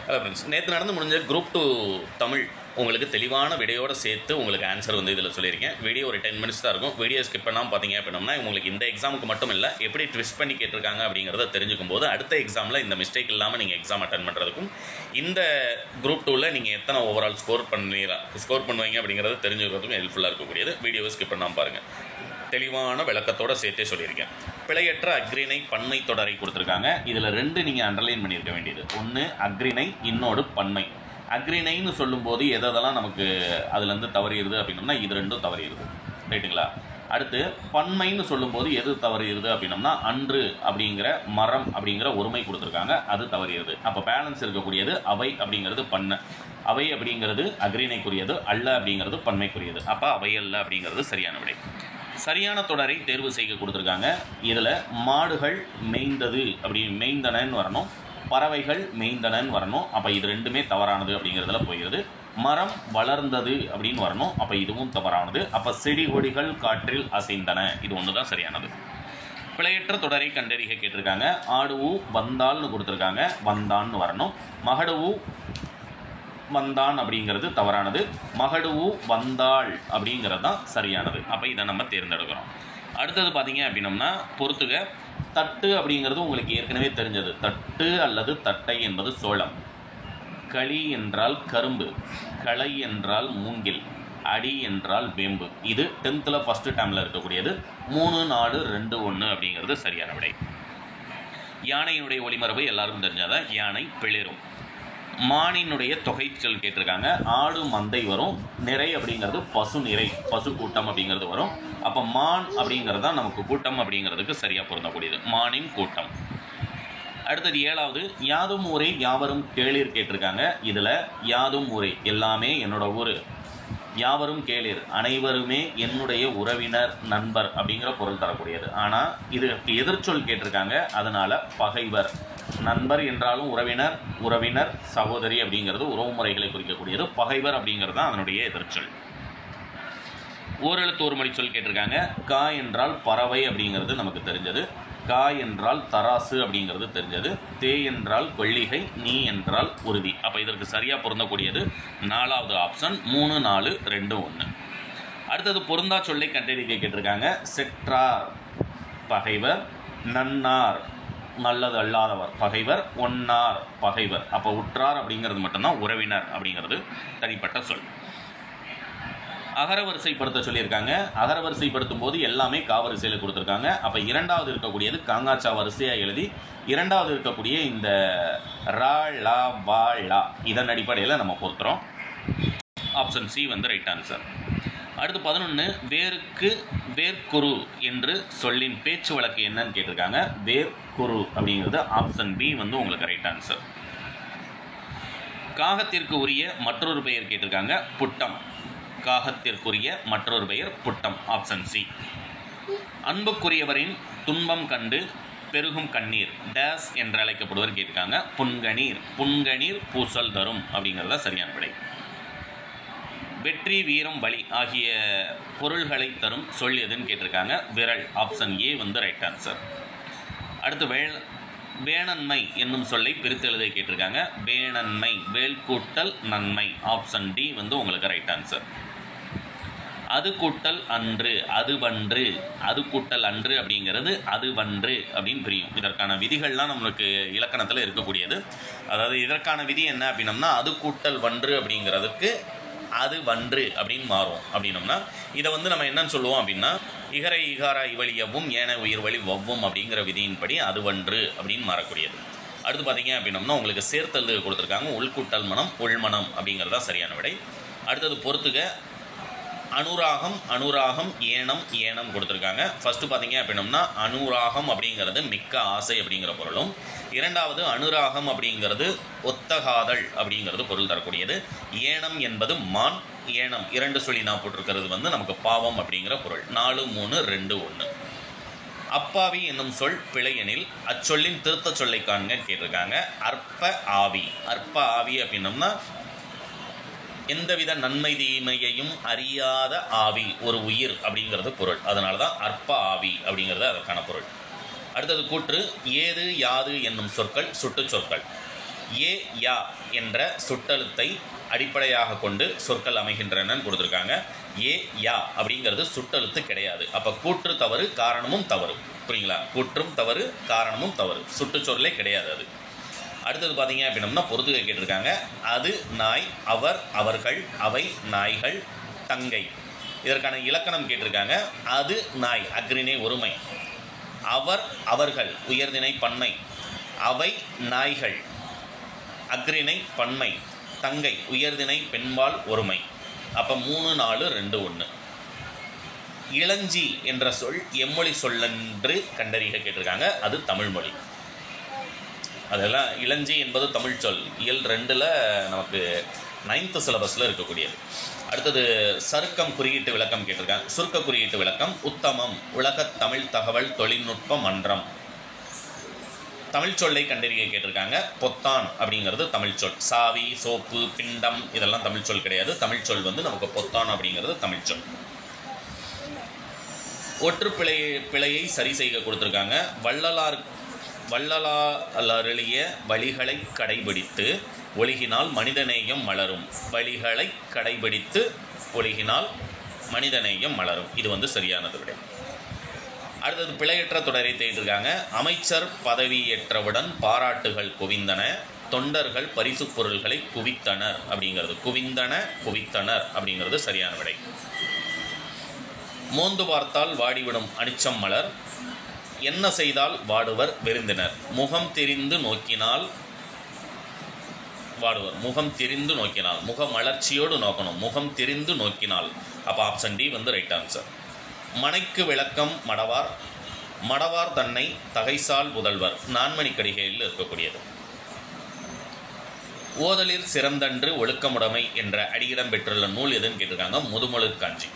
Hello friends, நேற்று நடந்து முடிஞ்ச குரூப் 2 தமிழ் உங்களுக்கு தெளிவான வீடியோடு சேர்த்து உங்களுக்கு ஆன்சர் வந்து இதில் சொல்லியிருக்கேன். வீடியோ ஒரு 10 மினிட்ஸ் தான் இருக்கும். வீடியோ ஸ்கிப் பண்ணாமல் பார்த்தீங்க அப்படின்னா உங்களுக்கு இந்த எக்ஸாமுக்கு மட்டும் இல்லை, எப்படி ட்விஸ்ட் பண்ணி கேட்டிருக்காங்க அப்படிங்கிறத தெரிஞ்சுக்கும் போது அடுத்த எக்ஸாமில் இந்த மிஸ்டேக் இல்லாமல் நீங்கள் எக்ஸாம் அட்டன் பண்ணுறதுக்கும் இந்த குரூப் 2ல் நீங்கள் எத்தனை ஓவரால் ஸ்கோர் பண்ணுவீங்க அப்படிங்கிறத தெரிஞ்சுக்கிறதுக்கும் ஹெல்ப்ஃபுல்லாக இருக்கக்கூடியது. வீடியோவை ஸ்கிப் பண்ணாமல் பாருங்கள். தெளிவான விளக்கத்தோடு சேர்த்தே சொல்லியிருக்கேன். பிழையற்ற அக்ரிணை பன்மை தொடரை கொடுத்துருக்காங்க. இதில் 2 நீங்கள் அண்டர்லைன் பண்ணியிருக்க வேண்டியது. ஒன்று அக்ரிணை, இன்னொரு பன்மை. அக்ரிணைன்னு சொல்லும்போது எதெல்லாம் நமக்கு அதுலேருந்து தவறிடுது அப்படின்னோம்னா இது 2ம் தவறிடுது, ரைட்டுங்களா? அடுத்து பன்மைன்னு சொல்லும்போது எது தவறிடுது அப்படின்னோம்னா அன்று அப்படிங்கிற மரம் அப்படிங்கிற ஒருமை கொடுத்துருக்காங்க, அது தவறிடுது. அப்போ பேலன்ஸ் இருக்கக்கூடியது அவை அப்படிங்கிறது பண்ண, அவை அப்படிங்கிறது அக்ரிணைக்குரியது, அல்ல அப்படிங்கிறது பன்மைக்குரியது. அப்போ அவை அல்ல அப்படிங்கிறது சரியான விடை. சரியான தொடரை தேர்வு செய்ய கொடுத்துருக்காங்க. இதில் மாடுகள் மேய்ந்தது மேய்ந்தனன்னு வரணும், பறவைகள் மேய்ந்தனன்னு வரணும். அப்போ இது 2மே தவறானது அப்படிங்கிறதுல போயிடுது. மரம் வளர்ந்தது அப்படின்னு வரணும், அப்போ இதுவும் தவறானது. அப்போ செடி கொடிகள் காற்றில் அசைந்தன, இது ஒன்று தான் சரியானது. பிழையற்ற தொடரை கண்டறிக கேட்டிருக்காங்க. ஆடுவு வந்தால்னு கொடுத்துருக்காங்க, வந்தான்னு வரணும். மகடுவு வந்தான் அப்படிங்கிறது தவறானது. மகடுவு வந்தாள் அப்படிங்கிறது தான் சரியானது. அப்போ இதை நம்ம தேர்ந்தெடுக்கிறோம். அடுத்தது பார்த்தீங்க அப்படின்னம்னா பொறுத்துக. தட்டு அப்படிங்கிறது உங்களுக்கு ஏற்கனவே தெரிஞ்சது. தட்டு அல்லது தட்டை என்பது சோளம். களி என்றால் கரும்பு, களை என்றால் மூங்கில், அடி என்றால் வேம்பு. இது 10th ஃபஸ்ட்டு டேர்மில் இருக்கக்கூடியது. 3, 4, 2, 1 அப்படிங்கிறது சரியான விடை. யானையினுடைய ஒளிமரபு எல்லாருக்கும் தெரிஞ்சாதான். யானை பிளிரும். மானினுடைய தொகைச்சொல் கேட்டிருக்காங்க. ஆடு மந்தை வரும், நிறை அப்படிங்கிறது பசு நிறை, பசு கூட்டம் அப்படிங்கிறது வரும். அப்போ மான் அப்படிங்கிறது தான் நமக்கு கூட்டம் அப்படிங்கிறதுக்கு சரியாக பொருந்தக்கூடியது, மானின் கூட்டம். அடுத்தது 7வது யாதும் ஊரே யாவரும் கேளீர் கேட்டிருக்காங்க. இதில் யாதும் ஊரே எல்லாமே என்னோட ஊர், யாவரும் கேளீர் அனைவருமே என்னுடைய உறவினர் நண்பர் அப்படிங்கிற பொருள் தரக்கூடியது. ஆனால் இதுக்கு எதிர்ச்சொல் கேட்டிருக்காங்க. அதனால் பகைவர். நண்பர் என்றாலும் உறவினர், உறவினர் சகோதரி அப்படிங்கிறது உறவு முறைகளை குறிக்கக்கூடியது. பகைவர் அப்படிங்கிறது தான் அதனுடைய எதிர்ச்சொல். ஓரெழுத்து ஒரு மொழி சொல் கேட்டிருக்காங்க. கா என்றால் பறவை அப்படிங்கிறது நமக்கு தெரிஞ்சது. கா என்றால் தராசு அப்படிங்கிறது தெரிஞ்சது. தே என்றால் கொள்ளிகை, நீ என்றால் உறுதி. அப்போ இதற்கு சரியாக பொருந்தக்கூடியது 4வது ஆப்ஷன் 3, 4, 2, 1. அடுத்தது பொருந்தா சொல்லை கண்டறிக்கை கேட்டிருக்காங்க. செற்றார் பகைவர், நன்னார் நல்லது அல்லாதவர் பகைவர், ஒன்னார் பகைவர். அப்போ உற்றார் அப்படிங்கிறது மட்டும்தான் உறவினர் அப்படிங்கிறது தனிப்பட்ட சொல். அகரவரிசைப்படுத்த சொல்லியிருக்காங்க. அகரவரிசைப்படுத்தும் போது எல்லாமே காவரிசையில் கொடுத்துருக்காங்க. அப்போ 2வது இருக்கக்கூடியது காங்காச்சா வரிசையாக எழுதி 2வது இருக்கக்கூடிய இந்த ரா லா வா லா இதன் அடிப்படையில் நம்ம பொறுத்துறோம். ஆப்ஷன் சி வந்து ரைட் ஆன்சர். அடுத்து 11 வேருக்கு வேர்க்குரு என்று சொல்லின் பேச்சு வழக்கு என்னன்னு கேட்டிருக்காங்க. வேர்க்குரு அப்படிங்கிறது ஆப்ஷன் பி வந்து உங்களுக்கு ரைட் ஆன்சர். காகத்திற்கு உரிய மற்றொரு பெயர் கேட்டிருக்காங்க. புட்டம். காகத்திற்குரிய மற்றொரு பெயர் புட்டம், ஆப்ஷன் சி. அன்புக்குரியவரின் துன்பம் கண்டு பெருகும் கண்ணீர் டேஸ் என்று அழைக்கப்படுவர் கேட்டிருக்காங்க. புன்கணீர். புன்கணீர் பூசல் தரும் அப்படிங்கிறத சரியான விடை. வெற்றி, வீரம், வலி ஆகிய பொருள்களை தரும் சொல் எதுன்னு கேட்டிருக்காங்க. விரல், ஆப்ஷன் ஏ வந்து ரைட் ஆன்சர். அடுத்து வேணன்மை என்னும் சொல்லை பிரித்து எழுத கேட்டிருக்காங்க. வேணன்மை வேல் கூட்டல் நன்மை, ஆப்ஷன் டி வந்து உங்களுக்கு ரைட் ஆன்சர். அது கூட்டல் அன்று, அதுவன்று, அது கூட்டல் அன்று அப்படிங்கிறது அதுவன்று அப்படின்னு பிரியும். இதற்கான விதிகள்லாம் நம்மளுக்கு இலக்கணத்தில் இருக்கக்கூடியது. அதாவது இதற்கான விதி என்ன அப்படின்னம்னா அது கூட்டல் வன்று அப்படிங்கிறதுக்கு அது வன்று அப்படின்னு மாறும். அப்படின்னம்னா இதை வந்து நம்ம என்னன்னு சொல்லுவோம் அப்படின்னா இகரை இகாரா இவழியவும் ஏன உயிர் வழி வவ்வும் அப்படிங்கிற விதியின்படி அது வன்று அப்படின்னு மாறக்கூடியது. அடுத்து பார்த்தீங்க அப்படின்னம்னா உங்களுக்கு சேர்த்தல் கொடுத்துருக்காங்க. உள்கூட்டல் மனம், உள்மனம் அப்படிங்கிறதா சரியான விடை. அடுத்தது பொறுத்துக. அனுராகம், அனுராகம், ஏனம், ஏனம் கொடுத்துருக்காங்க. ஃபஸ்ட்டு பார்த்தீங்க அப்படின்னம்னா அனுராகம் அப்படிங்கிறது மிக்க ஆசை அப்படிங்கிற பொருளும், 2வது அனுராகம் அப்படிங்கிறது ஒத்தகாதல் அப்படிங்கிறது பொருள் தரக்கூடியது. ஏனம் என்பது மான், ஏனம் 2 சொல்லி நான் போட்டிருக்கிறது வந்து நமக்கு பாவம் அப்படிங்கிற பொருள். 4, 3, 2, 1. அப்பாவி என்னும் சொல் பிழையெனில் அச்சொல்லின் திருத்த சொல்லை காண்க கேட்டிருக்காங்க. அற்ப ஆவி. அற்ப ஆவி அப்படின்னம்னா எந்தவித நன்மை தீமையையும் அறியாத ஆவி, ஒரு உயிர் அப்படிங்கிறது பொருள். அதனால தான் அற்ப ஆவி அப்படிங்கிறது அதற்கான பொருள். அடுத்தது கூற்று. ஏது யாது என்னும் சொற்கள் சுட்டு சொற்கள். ஏ யா என்ற சுட்டெழுத்தை அடிப்படையாக கொண்டு சொற்கள் அமைகின்றன கொடுத்துருக்காங்க. ஏ யா அப்படிங்கிறது சுட்டெழுத்து கிடையாது. அப்போ கூற்று தவறு, காரணமும் தவறு. புரியுங்களா? கூற்றும் தவறு, காரணமும் தவறு, சுட்டுச்சொல்லே கிடையாது அது. அடுத்தது பார்த்தீங்க அப்படின்னம்னா பொறுத்துக கேட்டிருக்காங்க. அது நாய், அவர் அவர்கள், அவை நாய்கள், தங்கை. இதற்கான இலக்கணம் கேட்டிருக்காங்க. அது நாய் அக்ரிணை ஒருமை, அவர் அவர்கள் உயர்திணை பன்மை, அவை நாய்கள் அக்ரிணை பன்மை, தங்கை உயர்திணை பெண்பால் ஒருமை. அப்போ 3 4 2 1. இளஞ்சி என்ற சொல் எம்மொழி சொல்லென்று கண்டறிக கேட்டிருக்காங்க. அது தமிழ்மொழி. அதெல்லாம் இளஞ்சி என்பது தமிழ் சொல். இயல் 2ல் நமக்கு 9th சிலபஸில் இருக்கக்கூடியது. அடுத்தது சருக்கம் குறியீட்டு விளக்கம் கேட்டிருக்காங்க. சுருக்க குறியீட்டு விளக்கம். உத்தமம் உலகத் தமிழ் தகவல் தொழில்நுட்ப மன்றம். தமிழ் சொல்லை கண்டறிய கேட்டிருக்காங்க. பொத்தான் அப்படிங்கிறது தமிழ் சொல். சாவி, சோப்பு, பிண்டம் இதெல்லாம் தமிழ் சொல் கிடையாது. தமிழ் சொல் நமக்கு பொத்தான் அப்படிங்கிறது தமிழ் சொல். ஒற்று பிழையை சரி செய்ய கொடுத்துருக்காங்க. வள்ளலாரிய வழிகளை கடைபிடித்து ஒழுகினால் மனிதநேயம் மலரும். வழிகளை கடைபிடித்து ஒழுகினால் மனிதநேயம் மலரும். இது சரியானது விட. அடுத்தது பிழையற்ற தொடரை தேடிருக்காங்க. அமைச்சர் பதவியேற்றவுடன் பாராட்டுகள் குவிந்தன, தொண்டர்கள் பரிசு பொருள்களை குவித்தனர் அப்படிங்கிறது. குவித்தனர் அப்படிங்கிறது சரியான விடை. மோந்து பார்த்தால் வாடிவிடும் அனிச்சம் மலர், என்ன செய்தால் வாடுவர் விருந்தினர். முகம் தெரிந்து நோக்கினால் வாடுவர். முகம் தெரிந்து நோக்கினால், முக மலர்ச்சியோடு நோக்கணும். முகம் தெரிந்து நோக்கினால். அப்போ ஆப்ஷன் டி ரைட் ஆன்சர். மனைக்கு விளக்கம் மடவார், மடவார் தன்னை தகைசால் புதல்வர். நான்மணிக்கடிகையில் இருக்கக்கூடியது. ஓதலில் சிறந்தன்று ஒழுக்கமுடைமை என்ற அடியிடம் பெற்றுள்ள நூல் எதுன்னு கேட்டிருக்காங்க. முதுமொழி காஞ்சி.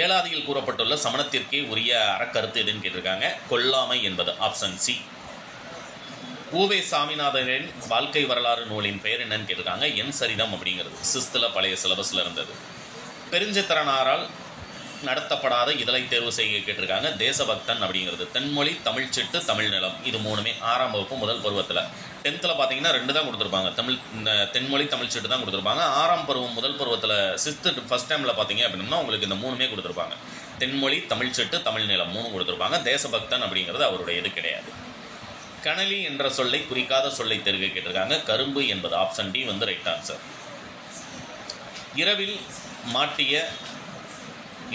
ஏழாதியில் கூறப்பட்டுள்ள சமணத்திற்கே உரிய அறக்கருத்து எதுன்னு கேட்டிருக்காங்க. கொல்லாமை என்பது ஆப்ஷன் சி. ஊவே சாமிநாதனின் வாழ்க்கை வரலாறு நூலின் பெயர் என்னன்னு கேட்டிருக்காங்க. என் சரிதம் அப்படிங்கிறது 6th பழைய சிலபஸில் இருந்தது. பெருஞ்சித்திரனாரால் நடத்தப்படாத இதழை தேர்வு செய்ய கேட்டிருக்காங்க. தேசபக்தன் அப்படிங்கிறது. தென்மொழி, தமிழ்ச்சிட்டு, தமிழ் நிலம். இது 3மே 6ஆம் வகுப்பு முதல் பருவத்தில். 10th பார்த்தீங்கன்னா 2 தான் கொடுத்துருப்பாங்க. தென்மொழி, தமிழ்ச்சிட்டு தான் கொடுத்துருப்பாங்க. 6ஆம் பருவம் முதல் பருவத்தில் 6th ஃபஸ்ட் டைமில் பார்த்தீங்க அப்படின்னா உங்களுக்கு இந்த 3மே கொடுத்துருப்பாங்க. தென்மொழி, தமிழ்ச்சிட்டு, தமிழ் நிலம் 3 கொடுத்துருப்பாங்க. தேசபக்தன் அப்படிங்கிறது அவருடைய இது கிடையாது. கனலி என்ற சொல்லை குறிக்காத சொல்லை தெரிவிக்க கேட்டிருக்காங்க. கரும்பு என்பது ஆப்ஷன் டி ரைட் ஆன்சர். இரவில் மாட்டிய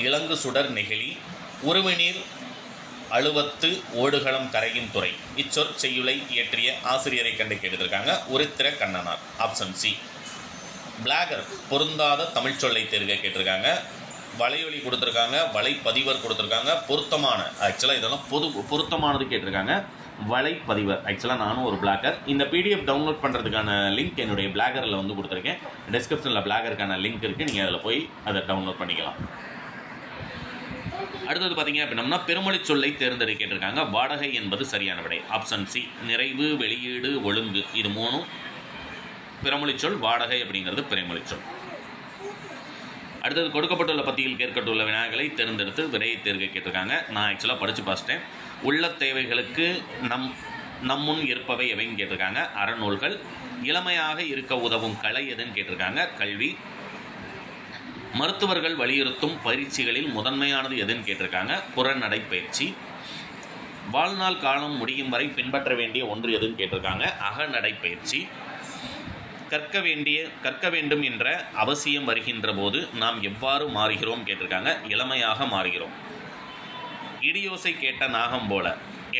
இளங்கு சுடர் நெகிழி, உருவநீர் அழுவத்து ஓடுகளம் கரையும் துறை. இச்சொற் செய்யுளை இயற்றிய ஆசிரியரை கண்டு கேட்டிருக்காங்க. உருத்திர கண்ணனார் ஆப்ஷன் சி. பிளாகர் பொருந்தாத தமிழ் சொல்லை தெரிவிக்க கேட்டிருக்காங்க. வலையொலி கொடுத்துருக்காங்க, வலைப்பதிவர் கொடுத்துருக்காங்க. பொருத்தமான ஆக்சுவலாக இதெல்லாம் பொருத்தமானது கேட்டிருக்காங்க. வலைப்பதிவர் ஆக்சுவலாக நானும் ஒரு பிளாகர். இந்த பிடிஎஃப் டவுன்லோட் பண்ணுறதுக்கான லிங்க் என்னுடைய பிளாகரில் கொடுத்துருக்கேன். டிஸ்கிரிப்ஷனில் பிளாகருக்கான லிங்க் இருக்குது. நீங்கள் அதில் போய் அதை டவுன்லோட் பண்ணிக்கலாம். அடுத்தது பார்த்தீங்க அப்படின்னா பெருமொழி சொல்லை தேர்ந்தெடுக்க கேட்டிருக்காங்க. வாடகை என்பது சரியான விடை ஆப்ஷன் சி. நிறைவு, வெளியீடு, ஒழுங்கு இது 3 பிறமொழி சொல். வாடகை அப்படிங்கிறது பிறமொழி சொல். அடுத்தது கொடுக்கப்பட்டுள்ள பத்தியில் கேட்கப்பட்டுள்ள வினாக்களை தேர்ந்தெடுத்து விடையை தேர்வு கேட்டிருக்காங்க. நான் ஆக்சுவலாக படித்து பார்த்துட்டேன். உள்ள தேவைகளுக்கு நம்முன் இருப்பவை எவைன்னு கேட்டிருக்காங்க. அறநூல்கள். இளமையாக இருக்க உதவும் கலை எதுன்னு கேட்டிருக்காங்க. கல்வி. மருத்துவர்கள் வலியுறுத்தும் பயிற்சிகளில் முதன்மையானது எதுன்னு கேட்டிருக்காங்க. புறநடை பயிற்சி. வாழ்நாள் காலம் முடியும் வரை பின்பற்ற வேண்டிய ஒன்று எதுன்னு கேட்டிருக்காங்க. அகநடை பயிற்சி. கற்க வேண்டும் என்ற அவசியம் வருகின்ற போது நாம் எவ்வாறு மாறுகிறோம் கேட்டிருக்காங்க. இளமையாக மாறுகிறோம். இடியோசை கேட்ட நாகம் போல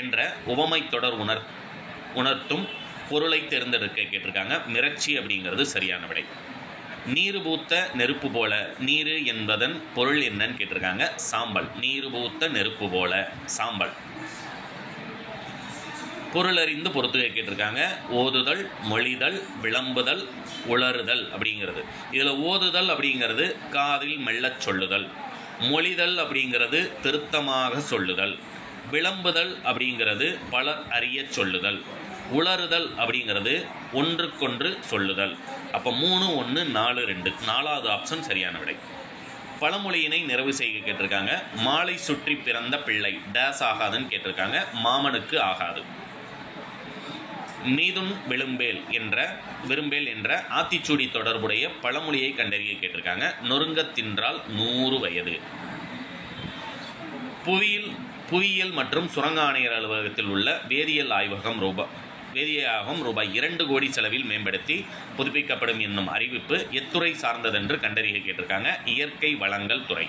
என்ற உவமை தொடர் உணர்த்தும் பொருளை தேர்ந்தெடுக்க கேட்டிருக்காங்க. மிரட்சி அப்படிங்கிறது சரியான விடை. நீரு பூத்த நெருப்பு போல. நீரு என்பதன் பொருள் என்னன்னு கேட்டிருக்காங்க. சாம்பல். நீரு பூத்த நெருப்பு போல சாம்பல். பொருளறிந்து பொறுத்துக கேட்டிருக்காங்க. ஓதுதல், மொழிதல், விளம்புதல், உளறுதல் அப்படிங்கிறது. இதில் ஓதுதல் அப்படிங்கிறது காதில் மெல்லச் சொல்லுதல். மொழிதல் அப்படிங்கிறது திருத்தமாக சொல்லுதல். விளம்புதல் அப்படிங்கிறது பலர் அறிய சொல்லுதல். உளறுதல் அப்படிங்கிறது ஒன்றுக்கொன்று சொல்லுதல். அப்போ 3 1 4 2 4வது ஆப்ஷன் சரியான விடை. பழமொழியினை நிறைவு செய்ய கேட்டிருக்காங்க. மாலை சுற்றி பிறந்த பிள்ளை டேஸ் ஆகாதுன்னு கேட்டிருக்காங்க. மாமனுக்கு ஆகாது. மீதுன் விரும்பேல் என்ற ஆத்திச்சூடி தொடர்புடைய பழமொழியை கண்டறிய கேட்டிருக்காங்க. நொறுங்க தின்றால் 100 வயது. புவியியல் மற்றும் சுரங்க ஆணையர் அலுவலகத்தில் உள்ள வேதியியல் ஆய்வகம் ரூபாய் 2 கோடி செலவில் மேம்படுத்தி புதுப்பிக்கப்படும் என்னும் அறிவிப்பு எத்துறை சார்ந்ததென்று கண்டறிய கேட்டிருக்காங்க. இயற்கை வளங்கள் துறை.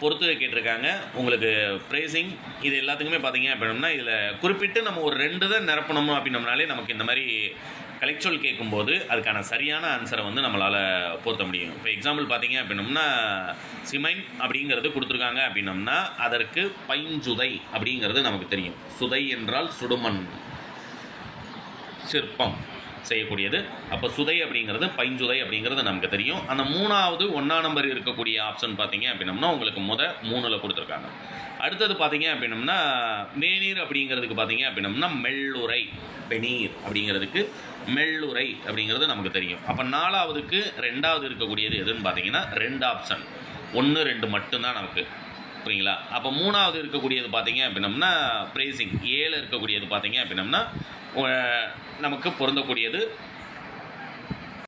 பொறுத்து கேட்டிருக்காங்க. உங்களுக்கு ப்ரைசிங் இது எல்லாத்துக்குமே பார்த்தீங்க அப்படின்னா இதில் குறிப்பிட்டு நம்ம ஒரு 2 தான் நிரப்பணும் அப்படின்னம்னாலே நமக்கு இந்த மாதிரி கலைச்சொல் கேட்கும்போது அதுக்கான சரியான ஆன்சரை வந்து நம்மளால் பொருத்த முடியும். இப்போ எக்ஸாம்பிள் பார்த்தீங்க அப்படின்னம்னா சிமெண்ட் அப்படிங்கிறது கொடுத்துருக்காங்க அப்படின்னம்னா அதற்கு பைஞ்சுதை அப்படிங்கிறது நமக்கு தெரியும். சுதை என்றால் சுடுமண், சிற்பம் செய்யக்கூடியது. அப்போ சுதை அப்படிங்கிறது பைஞ்சுதை அப்படிங்கிறது நமக்கு தெரியும். அந்த 3வது 1ஆம் நம்பர் இருக்கக்கூடிய ஆப்ஷன் பார்த்தீங்க அப்படின்னம்னா உங்களுக்கு 3ல் கொடுத்துருக்காங்க. அடுத்தது பார்த்தீங்க அப்படின்னம்னா மேநீர் அப்படிங்கிறதுக்கு பார்த்தீங்க அப்படின்னம்னா மெல்லுரை, பெனீர் அப்படிங்கிறதுக்கு மெல்லுரை அப்படிங்கிறது நமக்கு தெரியும். அப்போ 4வதுக்கு 2வது இருக்கக்கூடியது எதுன்னு பார்த்தீங்கன்னா 2 ஆப்ஷன், 1 2 மட்டும்தான் நமக்கு, புரியுங்களா? அப்போ 3வது இருக்கக்கூடியது பார்த்தீங்க அப்படின்னம்னா ப்ரைசிங், 7 இருக்கக்கூடியது பார்த்தீங்க அப்படின்னம்னா நமக்கு பொருந்தக்கூடியது